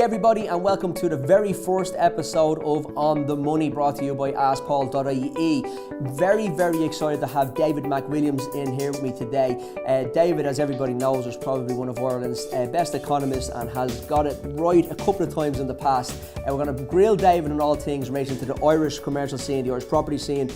everybody, and welcome to the very first episode of On The Money, brought to you by askpaul.ie. Very excited to have David McWilliams in here with me today. David, as everybody knows, is probably one of Ireland's best economists and has got it right a couple of times in the past. We're going to grill David on all things relating to the Irish commercial scene, the Irish property scene,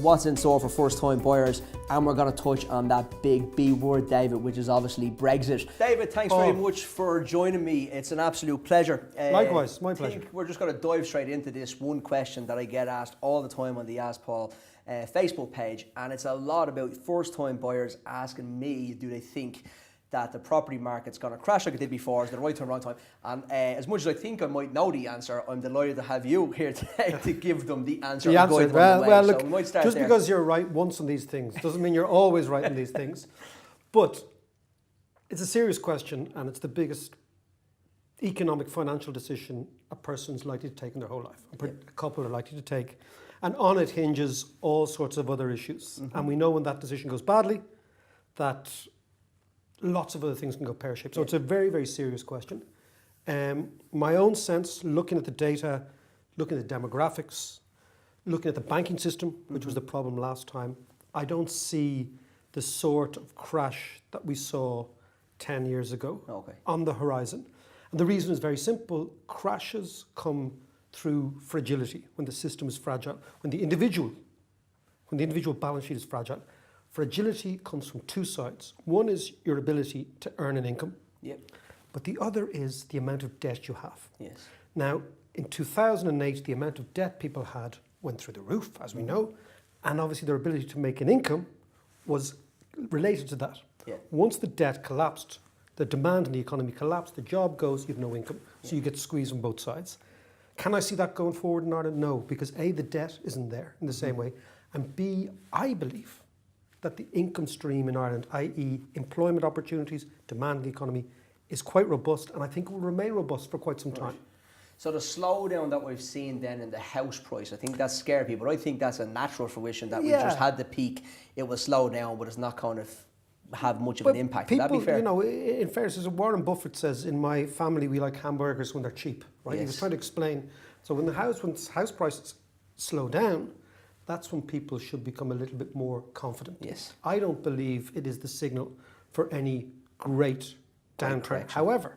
what's in store for first-time buyers, and we're going to touch on that big B word, David, which is obviously Brexit. David, thanks very much for joining me. It's an absolute pleasure. Likewise, my pleasure. We're just going to dive straight into this one question that I get asked all the time on the Ask Paul Facebook page, and it's a lot about first-time buyers asking me, do they think that the property market's going to crash like it did before? Is it the right time, wrong time? And as much as I think I might know the answer, I'm delighted to have you here today to give them the answer. Well, look, so just because you're right once on these things doesn't mean you're always right on these things. But it's a serious question, and it's the biggest economic financial decision a person's likely to take in their whole life, a couple are likely to take. And on it hinges all sorts of other issues. Mm-hmm. And we know when that decision goes badly, that lots of other things can go pear-shaped. So it's a very serious question. My own sense, looking at the data, looking at the demographics, looking at the banking system, which was the problem last time, I don't see the sort of crash that we saw 10 years ago on the horizon. And the reason is very simple. Crashes come through fragility, when the system is fragile, when the individual balance sheet is fragile. Fragility comes from two sides. One is your ability to earn an income, but the other is the amount of debt you have. Yes. Now, in 2008, the amount of debt people had went through the roof, as we know, and obviously their ability to make an income was related to that. Yeah. Once the debt collapsed, the demand in the economy collapsed, the job goes, you have no income, so you get squeezed on both sides. Can I see that going forward in Ireland? No, because A, the debt isn't there in the same way, and B, I believe that the income stream in Ireland, i.e. employment opportunities, demand in the economy, is quite robust, and I think it will remain robust for quite some time. Right. So the slowdown that we've seen then in the house price, I think that scared people. I think that's a natural fruition that we just had the peak. It will slow down, but it's not going to have much of an impact. People, would that be fair? you know, in fairness, as Warren Buffett says, in my family we like hamburgers when they're cheap, right? Yes. He was trying to explain. So when house prices slow down, that's when people should become a little bit more confident. Yes. I don't believe it is the signal for any great downturn. However,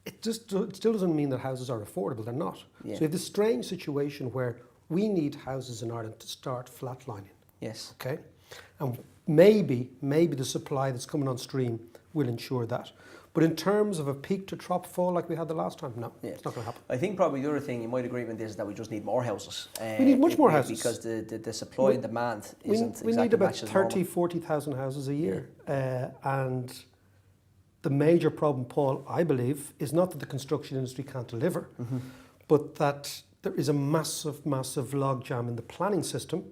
it still doesn't mean that houses are affordable. They're not. Yeah. So you have this strange situation where we need houses in Ireland to start flatlining. Yes. Okay? And maybe the supply that's coming on stream will ensure that. But in terms of a peak to trough fall like we had the last time, no, it's not going to happen. I think probably the other thing you might agree with this is that we just need more houses. We need much more houses. Because the supply and demand isn't we exactly need about matched as 30, normal. 40,000 houses a year. And the major problem, Paul, I believe, is not that the construction industry can't deliver, but that there is a massive logjam in the planning system,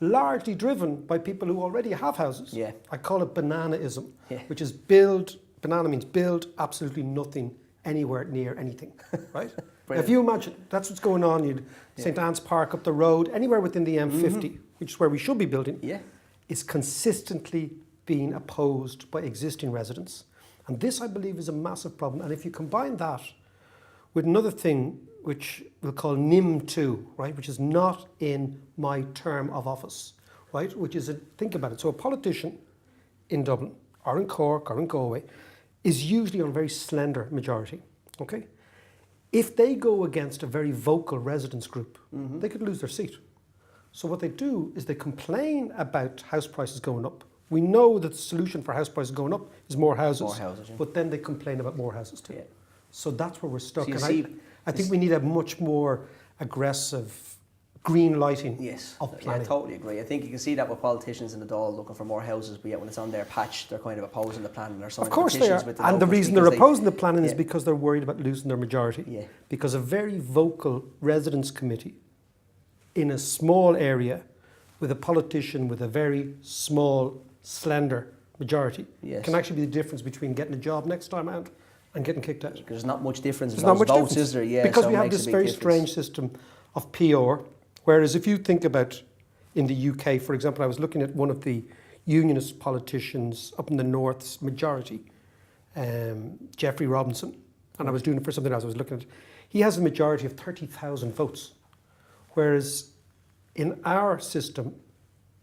largely driven by people who already have houses. Yeah. I call it bananaism, Yeah. which is banana means build absolutely nothing anywhere near anything, right? If you imagine, that's what's going on. St. Anne's Park up the road, anywhere within the M50, which is where we should be building, is consistently being opposed by existing residents. And this, I believe, is a massive problem. And if you combine that with another thing, which we'll call NIM2, right, which is not in my term of office, right, which is, think about it. So a politician in Dublin, or in Cork, or in Galway, is usually on a very slender majority, okay? If they go against a very vocal residents group, they could lose their seat. So what they do is they complain about house prices going up. We know that the solution for house prices going up is more houses. More houses, yeah. But then they complain about more houses too. Yeah. So that's where we're stuck. So I think we need a much more aggressive green lighting of planning. Yeah, I totally agree. I think you can see that with politicians in the Dáil looking for more houses, but yet when it's on their patch, they're kind of opposing the planning. Of course they are. And the reason they're opposing the planning is because they're worried about losing their majority. Yeah. Because a very vocal residents committee in a small area with a politician with a very small, slender majority can actually be the difference between getting a job next time out and getting kicked out. There's not much difference in those votes, is there? Yeah, because we have this very strange system of PR. Whereas if you think about in the UK, for example, I was looking at one of the unionist politicians up in the North's majority, Geoffrey Robinson, and I was doing it for something else. I was looking at, he has a majority of 30,000 votes, whereas in our system,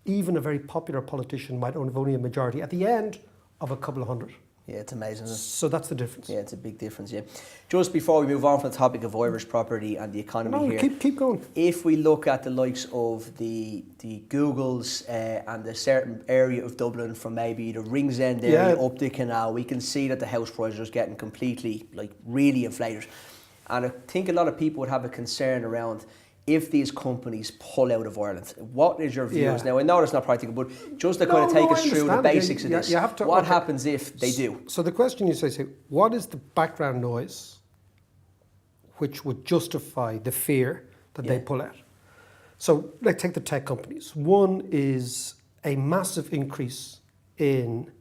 even a very popular politician might only have only a majority at the end of a couple of hundred. Yeah, it's amazing, isn't it? So that's the difference. Yeah, it's a big difference, yeah. Just before we move on from the topic of Irish property and the economy here. Keep going. If we look at the likes of the Googles and a certain area of Dublin from maybe the Ringsend area up the canal, we can see that the house prices are getting completely, really inflated. And I think a lot of people would have a concern around if these companies pull out of Ireland. What is your views? Now, I know it's not practical, but just to kind of take us through the basics of this. What happens if they do? So the question you say, what is the background noise which would justify the fear that they pull out? So let's take the tech companies. One is a massive increase in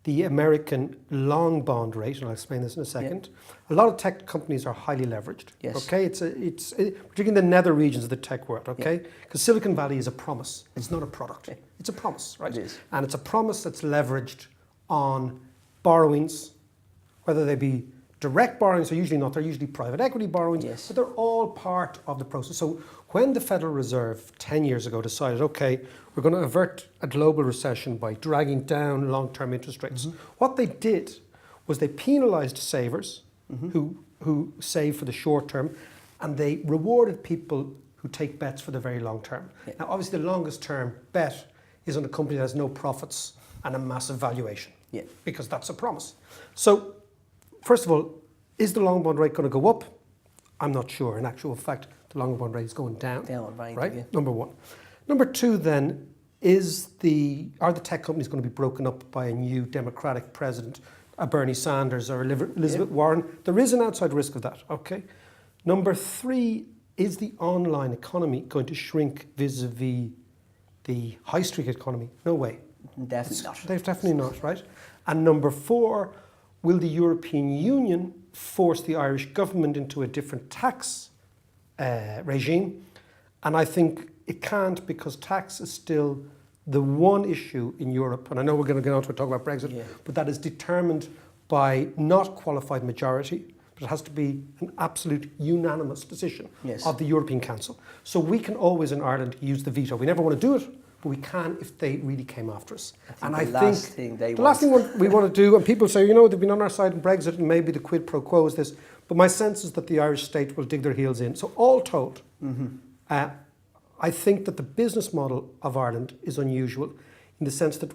the American long bond rate, and I'll explain this in a second. A lot of tech companies are highly leveraged. Okay, it's particularly in the nether regions of the tech world. Okay, because Silicon Valley is a promise. It's not a product. It's a promise, right? It is. And it's a promise that's leveraged on borrowings, whether they be direct borrowings or usually not. They're usually private equity borrowings, but they're all part of the process. So when the Federal Reserve 10 years ago decided, okay, we're going to avert a global recession by dragging down long-term interest rates, what they did was they penalised savers who save for the short term, and they rewarded people who take bets for the very long term. Now, obviously, the longest term bet is on a company that has no profits and a massive valuation, because that's a promise. So, first of all, is the long bond rate going to go up? I'm not sure. In actual fact, the long bond rate is going down. Right? Number one. Number two, then, are the tech companies going to be broken up by a new Democratic president, a Bernie Sanders or Elizabeth Warren? There is an outside risk of that, okay? Number three, is the online economy going to shrink vis-a-vis the high street economy? No way. Definitely not. Definitely not, right? And number four, will the European Union force the Irish government into a different tax regime? And I think it can't, because tax is still the one issue in Europe, and I know we're going to get on to talk about Brexit, but that is determined by not qualified majority, but it has to be an absolute unanimous decision of the European Council. So we can always in Ireland use the veto. We never want to do it, but we can if they really came after us. The last thing we want to do, and people say, they've been on our side in Brexit and maybe the quid pro quo is this, but my sense is that the Irish state will dig their heels in. So all told, I think that the business model of Ireland is unusual in the sense that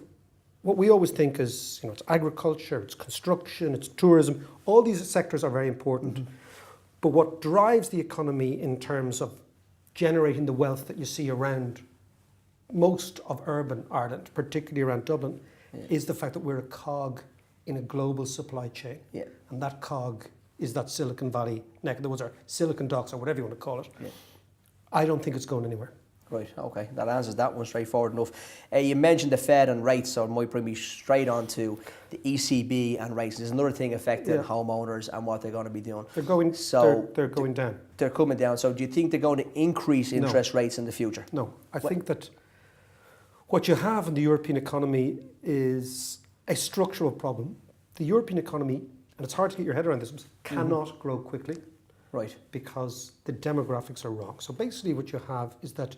what we always think is, it's agriculture, it's construction, it's tourism, all these sectors are very important. But what drives the economy in terms of generating the wealth that you see around most of urban Ireland, particularly around Dublin, is the fact that we're a cog in a global supply chain. And that cog is that Silicon Valley neck of the woods, or Silicon Docks, or whatever you want to call it. I don't think it's going anywhere. Right, okay, that answers that one straightforward enough. You mentioned the Fed and rates, so it might bring me straight on to the ECB and rates. There's another thing affecting homeowners and what they're going to be doing. They're going down. They're coming down. So do you think they're going to increase interest rates in the future? No, I think that what you have in the European economy is a structural problem. The European economy, and it's hard to get your head around this, cannot grow quickly. Right. Because the demographics are wrong. So basically what you have is that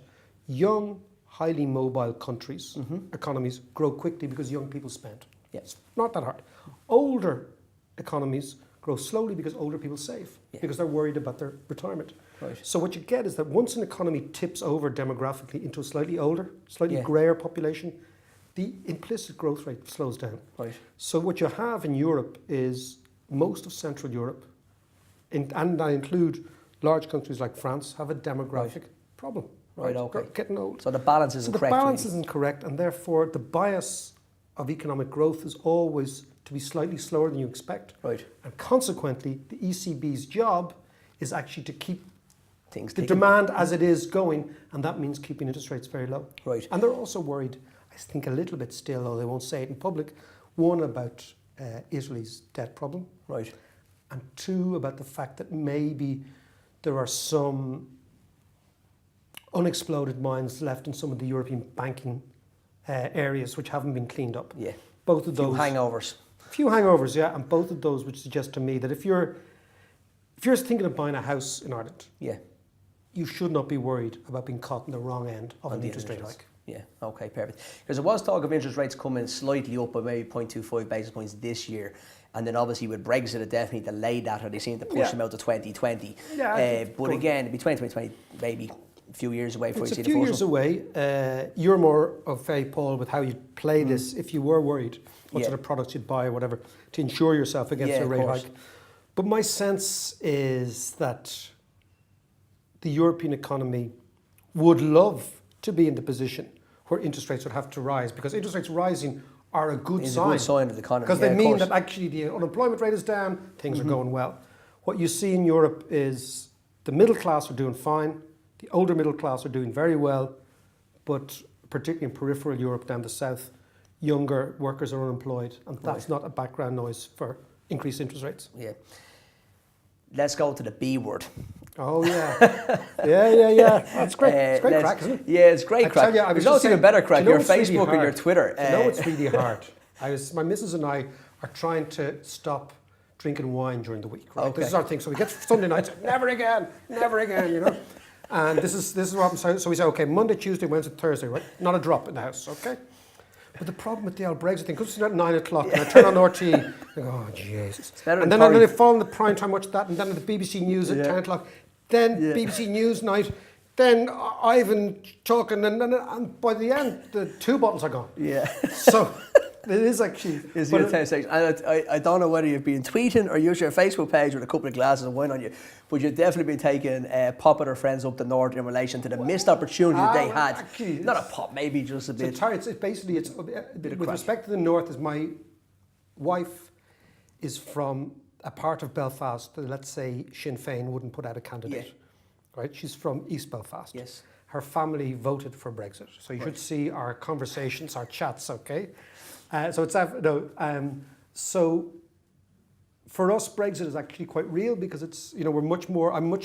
young, highly mobile countries, economies grow quickly because young people spend. It's not that hard. Older economies grow slowly because older people save, because they're worried about their retirement. Right. So what you get is that once an economy tips over demographically into a slightly older, slightly greyer population, the implicit growth rate slows down. Right. So what you have in Europe is most of Central Europe, and I include large countries like France, have a demographic problem. Right, okay. Getting old. So the balance isn't correct. The balance isn't correct, and therefore the bias of economic growth is always to be slightly slower than you expect. Right. And consequently, the ECB's job is actually to keep things the demand as it is going, and that means keeping interest rates very low. Right. And they're also worried, I think a little bit still, though they won't say it in public, one, about Italy's debt problem. Right. And two, about the fact that maybe there are some unexploded mines left in some of the European banking areas which haven't been cleaned up. Yeah. Both of those. Few hangovers. Few hangovers, yeah. And both of those which suggest to me that if you're if you're thinking of buying a house in Ireland, Yeah. you should not be worried about being caught in the wrong end of an interest rate hike. Yeah, okay, perfect. Because there was talk of interest rates coming slightly up by maybe 0.25 basis points this year. And then obviously with Brexit, it definitely delayed that, or they seem to push them out to 2020. Yeah, but again, it'll be 2020, maybe a few years away before you see It's a few the years first one. away. You're more of a Paul with how you play this. If you were worried, what sort of products you'd buy or whatever to insure yourself against a rate hike. But my sense is that the European economy would love to be in the position where interest rates would have to rise, because interest rates rising are a good sign. It's a good sign of the economy. Because they mean that actually the unemployment rate is down, things are going well. What you see in Europe is the middle class are doing fine, the older middle class are doing very well, but particularly in peripheral Europe down the south, younger workers are unemployed, and that's not a background noise for increased interest rates. Yeah. Let's go to the B word. Oh yeah, yeah. That's great. It's great crack, isn't it? Yeah, it's great crack. There's no even better crack. Your Facebook and your Twitter. You know, it's really hard. My missus and I are trying to stop drinking wine during the week. Right? Okay. This is our thing. So we get Sunday nights, never again. You know. And this is what happens. So we say, okay, Monday, Tuesday, Wednesday, Thursday, right? Not a drop in the house, okay? But the problem with the old Brexit thing, comes at 9 o'clock and I turn on RT, I go, oh Jesus. And then they fall in the prime time, watch that, and then the BBC News at 10 o'clock, then BBC News night, then Ivan talking, and by the end, the 2 bottles are gone. Yeah. So it is actually... It's your 10 seconds. And I don't know whether you've been tweeting or used your Facebook page with a couple of glasses of wine on you, but you've definitely been taking popular friends up the north in relation to the missed opportunity that they had. Actually, not a pop, maybe just a bit. It's basically, with respect to the north, is my wife is from a part of Belfast that, let's say, Sinn Féin wouldn't put out a candidate. Right? She's from East Belfast. Yes. Her family voted for Brexit. So you should see our conversations, our chats, okay? So for us, Brexit is actually quite real because it's, you know, I'm much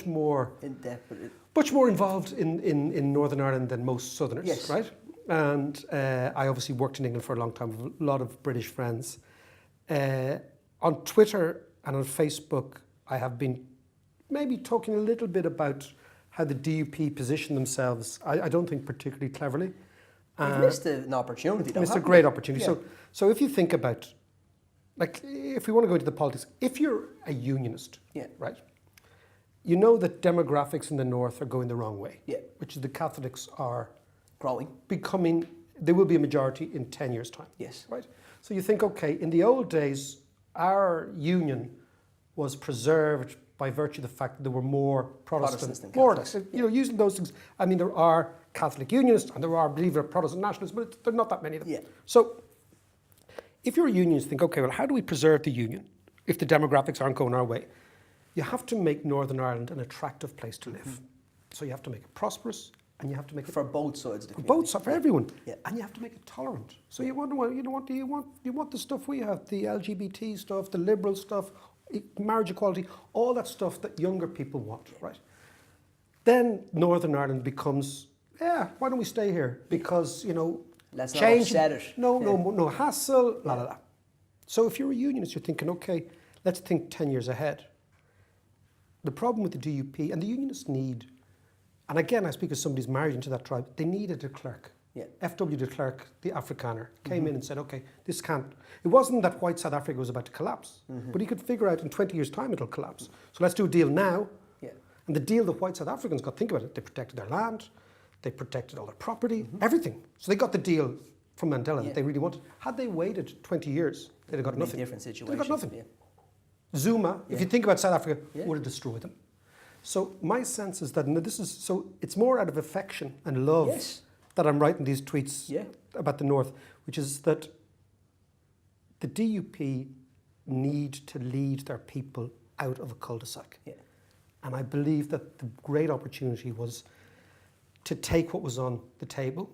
more In depth. much more involved in Northern Ireland than most Southerners, right? And I obviously worked in England for a long time with a lot of British friends. On Twitter and on Facebook, I have been maybe talking a little bit about how the DUP position themselves, I don't think particularly cleverly. You've missed an opportunity, though. Missed a great opportunity. Yeah. So if you think about, like, if we want to go into the politics, if you're a unionist, right, you know that demographics in the north are going the wrong way, which is the Catholics are becoming, they will be a majority in 10 years' time. Yes. Right? So you think, okay, in the old days, our union was preserved by virtue of the fact that there were more Protestants than Catholics. You know, using those things, I mean, there are Catholic unionists and there are, believe it, Protestant nationalists, but there are not that many of them. So if you're a unionist, think, okay, well, how do we preserve the union if the demographics aren't going our way? You have to make Northern Ireland an attractive place to live. So you have to make it prosperous, and you have to make it for both sides of the community. Both sides, for everyone. And you have to make it tolerant. So you want the stuff we have, the LGBT stuff, the liberal stuff, marriage equality, all that stuff that younger people want, right? Then Northern Ireland becomes, why don't we stay here? Because, you know, let's not upset it. No hassle, la la la. So if you're a unionist, you're thinking, okay, let's think 10 years ahead. The problem with the DUP, and the unionists need, and again, I speak as somebody who's married into that tribe, they needed a clerk. F.W. de Klerk, the Afrikaner, came in and said, okay, this can't, it wasn't that white South Africa was about to collapse, but he could figure out in 20 years' time it'll collapse. So let's do a deal now. And the deal that white South Africans got, think about it, they protected their land, they protected all their property, everything. So they got the deal from Mandela that they really wanted. Had they waited 20 years, they'd have got nothing. Different situation. They'd have got nothing. Zuma, if you think about South Africa, would have destroyed them. So my sense is that it's more out of affection and love that I'm writing these tweets about the North, which is that the DUP need to lead their people out of a cul-de-sac. And I believe that the great opportunity was to take what was on the table,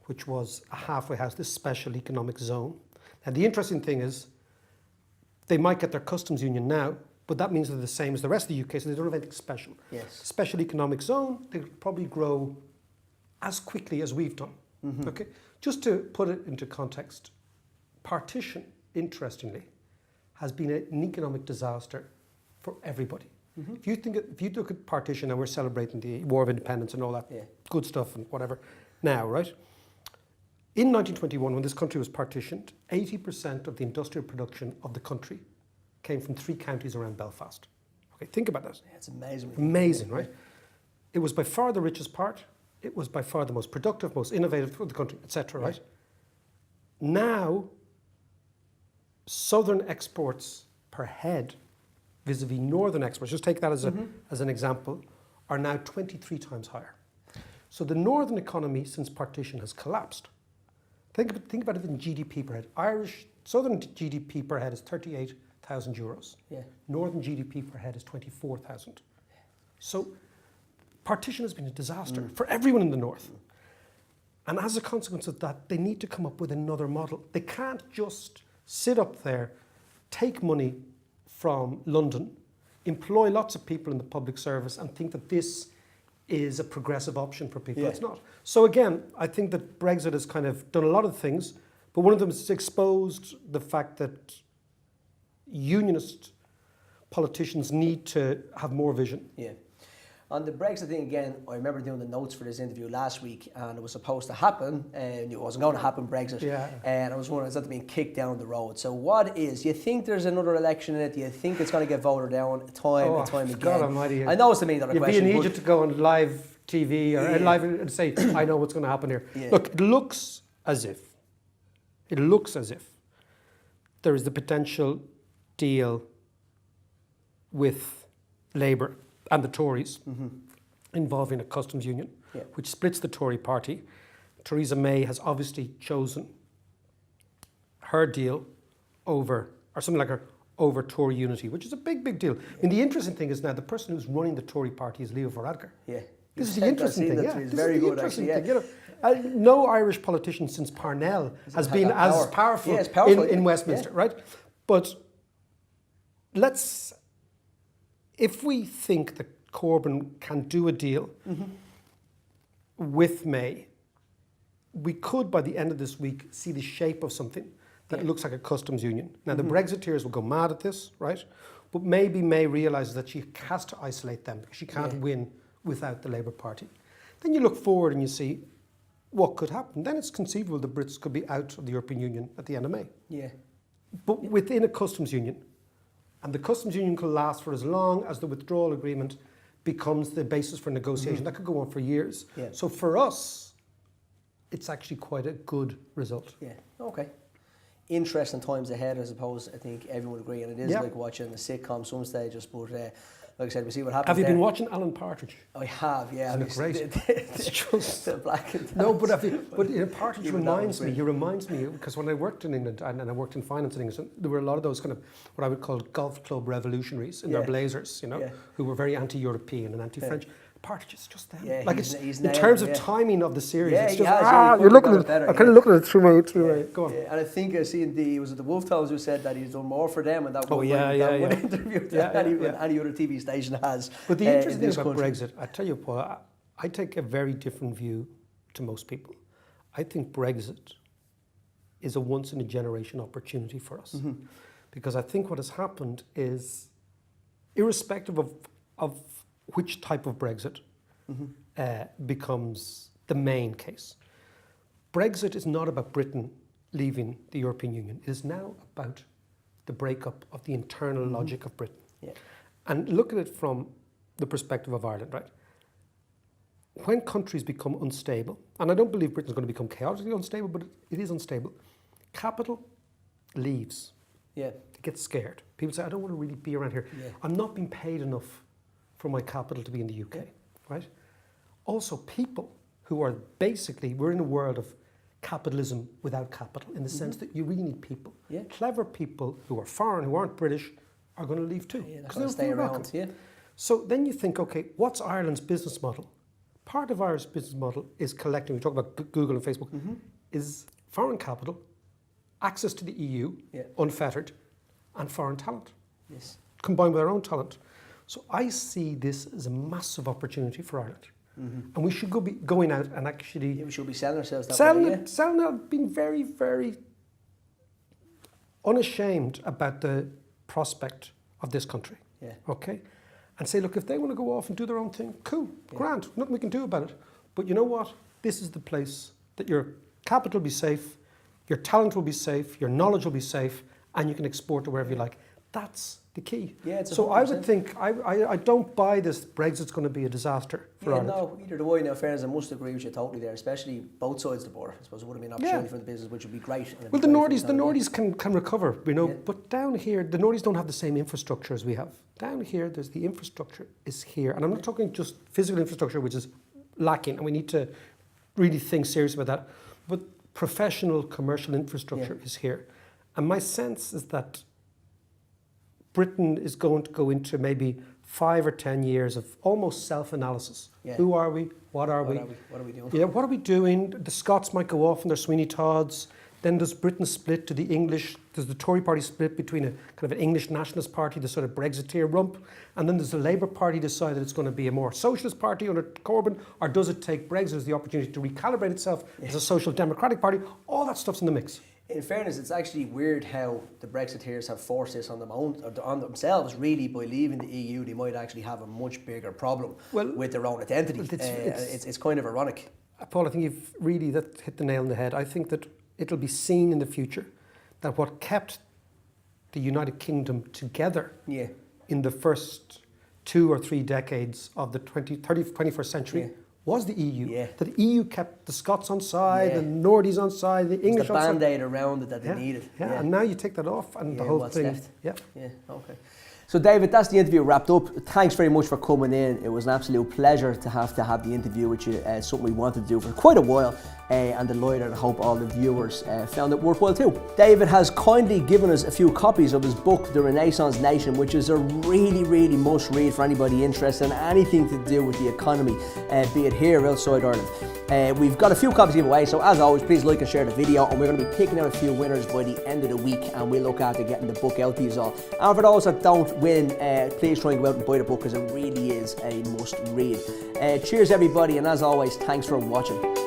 which was a halfway house, this special economic zone. And the interesting thing is, they might get their customs union now, but that means they're the same as the rest of the UK, so they don't have anything special. Special economic zone, they'll probably grow as quickly as we've done. Okay, just to put it into context, partition, interestingly, has been an economic disaster for everybody. If you look at partition, and we're celebrating the War of Independence and all that good stuff and whatever now, right? In 1921, when this country was partitioned, 80% of the industrial production of the country came from 3 counties around Belfast. Okay, think about that. Yeah, it's amazing. Amazing, right? It was by far the richest part. It was by far the most productive, most innovative for the country, etc. Right? Now, southern exports per head vis-a-vis northern exports, just take that as an example, are now 23 times higher. So the northern economy since partition has collapsed. Think about it in GDP per head. Southern GDP per head is 38,000 euros. Yeah. Northern GDP per head is 24,000. So partition has been a disaster for everyone in the north. And as a consequence of that, they need to come up with another model. They can't just sit up there, take money from London, employ lots of people in the public service and think that this is a progressive option for people. It's not. So again, I think that Brexit has kind of done a lot of things, but one of them is exposed the fact that unionist politicians need to have more vision. Yeah. On the Brexit thing again, I remember doing the notes for this interview last week, and it was supposed to happen, and it wasn't going to happen, Brexit. Yeah. And I was wondering, is that being kicked down the road? So what is? Do you think there's another election in it? Do you think it's going to get voted down time and time again? God almighty. I know it's a million dollar question. You'd be in Egypt to go on live TV or live and say, I know what's going to happen here. Yeah. Look, it looks as if there is the potential deal with Labour and the Tories involving a customs union, which splits the Tory party. Theresa May has obviously chosen her deal over Tory unity, which is a big, big deal. I mean, the interesting thing is now the person who's running the Tory party is Leo Varadkar. Yeah. This is the interesting thing. Yeah, it's very good, actually. Yeah. You know, no Irish politician since Parnell has been as powerful, in Westminster, right? But if we think that Corbyn can do a deal with May, we could, by the end of this week, see the shape of something that looks like a customs union. Now, the Brexiteers will go mad at this, right? But maybe May realises that she has to isolate them because she can't win without the Labour Party. Then you look forward and you see what could happen. Then it's conceivable the Brits could be out of the European Union at the end of May. Yeah. But within a customs union, and the customs union could last for as long as the withdrawal agreement becomes the basis for negotiation. That could go on for years. Yeah. So for us, it's actually quite a good result. Yeah, okay. Interesting times ahead, I suppose. I think everyone would agree, and it is like watching a sitcom some stages, but like I said, we see what happens. Have you been watching Alan Partridge? I have, yeah. Isn't it great? It's just the black and no, but Partridge reminds me. He reminds me because when I worked in England and I worked in finance in England, there were a lot of those kind of what I would call golf club revolutionaries in their blazers, you know, who were very anti-European and anti-French. Partridge is just them. Yeah, like he's in terms of timing of the series, it's just you're looking at it. I kind of look at it through my. Go on. Yeah, and I think I seen was it the Wolf Towers who said that he's done more for them, and that one interview that any other TV station has. But the interesting thing about Brexit, I tell you, Paul, I take a very different view to most people. I think Brexit is a once in a generation opportunity for us, because I think what has happened is, irrespective of which type of Brexit becomes the main case. Brexit is not about Britain leaving the European Union. It is now about the breakup of the internal logic of Britain. Yeah. And look at it from the perspective of Ireland, right? When countries become unstable, and I don't believe Britain's going to become chaotically unstable, but it is unstable, capital leaves. Yeah. They get scared. People say, I don't want to really be around here. Yeah. I'm not being paid enough for my capital to be in the UK, right? Also, people who are basically, we're in a world of capitalism without capital, in the sense that you really need people. Yeah. Clever people who are foreign, who aren't British, are going to leave too. Yeah, they're going to stay around. Yeah. So then you think, okay, what's Ireland's business model? Part of Irish business model is collecting, we talk about Google and Facebook, is foreign capital, access to the EU, unfettered, and foreign talent. Yes. Combined with our own talent. So I see this as a massive opportunity for Ireland. And we should be going out and actually... Yeah, we should be selling ourselves that way, selling it, being very, very unashamed about the prospect of this country. Yeah. Okay? and say, look, if they want to go off and do their own thing, cool, grand, nothing we can do about it. But you know what? This is the place that your capital will be safe, your talent will be safe, your knowledge will be safe, and you can export to wherever you like. That's the key. Yeah, it's so 100%. I would think, I don't buy this Brexit's going to be a disaster for Ireland. No, either do I. Now, fairness, I must agree with you totally there, especially both sides of the border. I suppose it would have been an opportunity for the business, which would be great. Well, the Nordies can recover, you know, but down here, the Nordies don't have the same infrastructure as we have. Down here, there's the infrastructure is here. And I'm not talking just physical infrastructure, which is lacking, and we need to really think seriously about that. But professional commercial infrastructure is here. And my sense is that Britain is going to go into maybe 5 or 10 years of almost self-analysis. Yeah. Who are we? What are we? What are we doing? Yeah, what are we doing? The Scots might go off on their Sweeney Todds. Then does Britain split to the English? Does the Tory party split between a kind of an English nationalist party, the sort of Brexiteer rump? And then does the Labour Party decide that it's going to be a more socialist party under Corbyn? Or does it take Brexit as the opportunity to recalibrate itself as a social democratic party? All that stuff's in the mix. In fairness, it's actually weird how the Brexiteers have forced this on themselves. Really, by leaving the EU, they might actually have a much bigger problem with their own identity. It's kind of ironic. Paul, I think you've really hit the nail on the head. I think that it'll be seen in the future that what kept the United Kingdom together in the first 2 or 3 decades of the 21st century was the EU. Yeah. That the EU kept the Scots on side, the Nordies on side, the English on side. The band-aid around it that they needed. Yeah, and now you take that off and the whole thing. Left? Yeah, okay. So David, that's the interview wrapped up. Thanks very much for coming in. It was an absolute pleasure to have the interview with you. Something we wanted to do for quite a while, and delighted, and I hope all the viewers found it worthwhile too. David has kindly given us a few copies of his book, The Renaissance Nation, which is a really, really must read for anybody interested in anything to do with the economy, be it here or outside Ireland. We've got a few copies to give away, so as always, please like and share the video, and we're going to be picking out a few winners by the end of the week, and we'll look after getting the book out to you all. And for those that don't win, please try and go out and buy the book, because it really is a must read. Cheers everybody, and as always, thanks for watching.